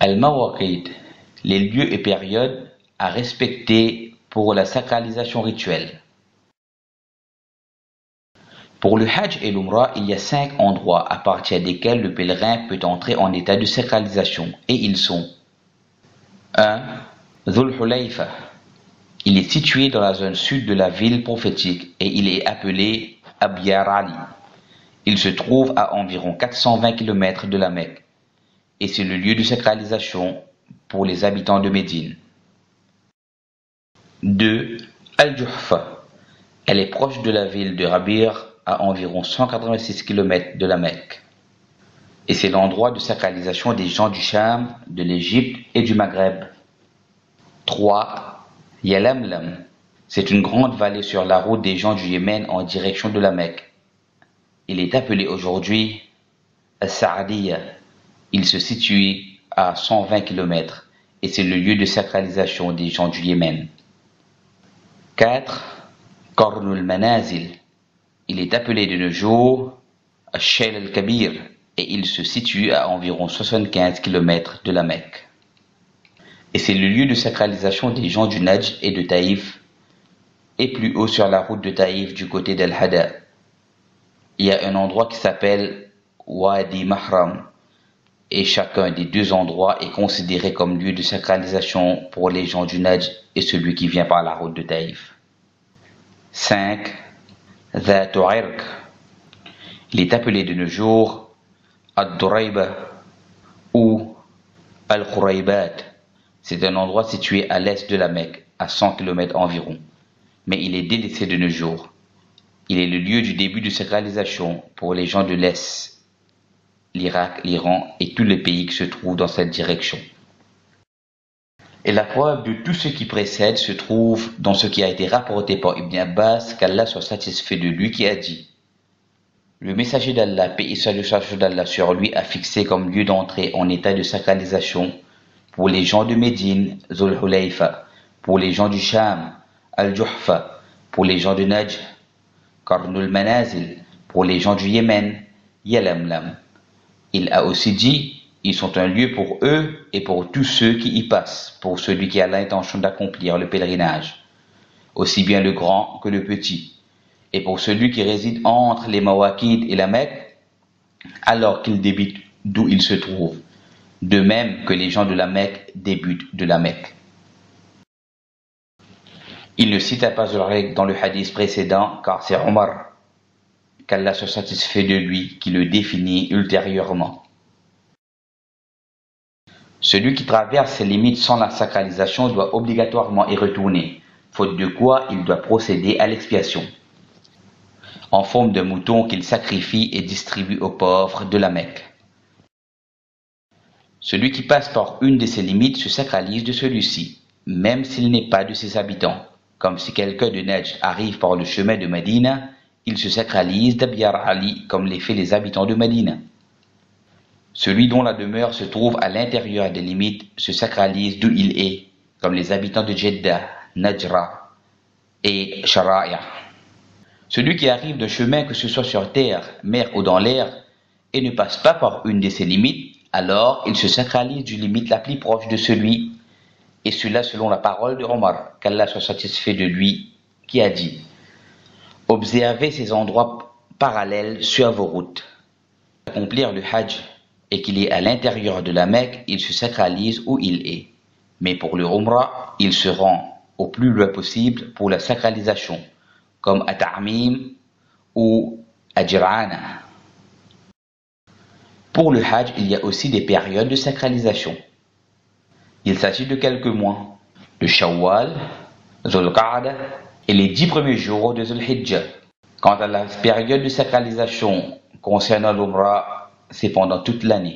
Al-Mawaqit, les lieux et périodes à respecter pour la sacralisation rituelle. Pour le Hajj et l'Umrah, il y a 5 endroits à partir desquels le pèlerin peut entrer en état de sacralisation, et ils sont 1. Dhul Hulayfa. Il est situé dans la zone sud de la ville prophétique et il est appelé Abyar Ali. Il se trouve à environ 420 km de la Mecque et c'est le lieu de sacralisation pour les habitants de Médine. 2. Al-Juhfa. Elle est proche de la ville de Rabir à environ 186 km de la Mecque. Et c'est l'endroit de sacralisation des gens du Cham, de l'Égypte et du Maghreb. 3. Yalamlam. C'est une grande vallée sur la route des gens du Yémen en direction de la Mecque. Il est appelé aujourd'hui As-Sa'adiyya. Il se situe à 120 km et c'est le lieu de sacralisation des gens du Yémen. 4. Qarnul Manazil. Il est appelé de nos jours Ash-Shayl al-Kabir et il se situe à environ 75 km de la Mecque. Et c'est le lieu de sacralisation des gens du Najd et de Taïf et plus haut sur la route de Taïf du côté d'Al-Hada. Il y a un endroit qui s'appelle Wadi Mahram et chacun des deux endroits est considéré comme lieu de sacralisation pour les gens du Najd et celui qui vient par la route de Taïf. 5. Dhat Irq. Il est appelé de nos jours Ad-Durayba ou Al-Khuraybat. C'est un endroit situé à l'est de la Mecque, à 100 km environ, mais il est délaissé de nos jours. Il est le lieu du début de sacralisation pour les gens de l'Est, l'Irak, l'Iran et tous les pays qui se trouvent dans cette direction. Et la preuve de tout ce qui précède se trouve dans ce qui a été rapporté par Ibn Abbas, qu'Allah soit satisfait de lui, qui a dit: le messager d'Allah, paix et salut d'Allah sur lui, a fixé comme lieu d'entrée en état de sacralisation pour les gens de Médine, Dhul Hulayfa, pour les gens du Cham, Al-Juhfa, pour les gens de Najd, Qarnul Manazil, pour les gens du Yémen, Yalamlam. Il a aussi dit: ils sont un lieu pour eux et pour tous ceux qui y passent, pour celui qui a l'intention d'accomplir le pèlerinage, aussi bien le grand que le petit, et pour celui qui réside entre les Mawaqid et la Mecque, alors qu'il débute d'où il se trouve, de même que les gens de la Mecque débutent de la Mecque. Il ne cita pas le règle dans le hadith précédent, car c'est Omar, qu'Allah soit satisfait de lui, qui le définit ultérieurement. Celui qui traverse ses limites sans la sacralisation doit obligatoirement y retourner, faute de quoi il doit procéder à l'expiation, en forme de mouton qu'il sacrifie et distribue aux pauvres de la Mecque. Celui qui passe par une de ces limites se sacralise de celui-ci, même s'il n'est pas de ses habitants, comme si quelqu'un de Najd arrive par le chemin de Médine, il se sacralise d'Abyar Ali comme l'est fait les habitants de Médine. Celui dont la demeure se trouve à l'intérieur des limites se sacralise d'où il est, comme les habitants de Jeddah, Najra et Shara'a. Celui qui arrive d'un chemin, que ce soit sur terre, mer ou dans l'air, et ne passe pas par une de ces limites, alors il se sacralise d'une limite la plus proche de celui, et cela selon la parole de Omar, qu'Allah soit satisfait de lui, qui a dit: observez ces endroits parallèles sur vos routes. Accomplir le Hajj et qu'il est à l'intérieur de la Mecque, il se sacralise où il est. Mais pour le Umrah, il se rend au plus loin possible pour la sacralisation, comme à Ta'mim ou à Jir'ana. Pour le Hajj, il y a aussi des périodes de sacralisation. Il s'agit de quelques mois, de Shawwal, Dhul Qa'dah et les 10 premiers jours de Dhul Hijjah. Quant à la période de sacralisation concernant l'Umrah, c'est pendant toute l'année.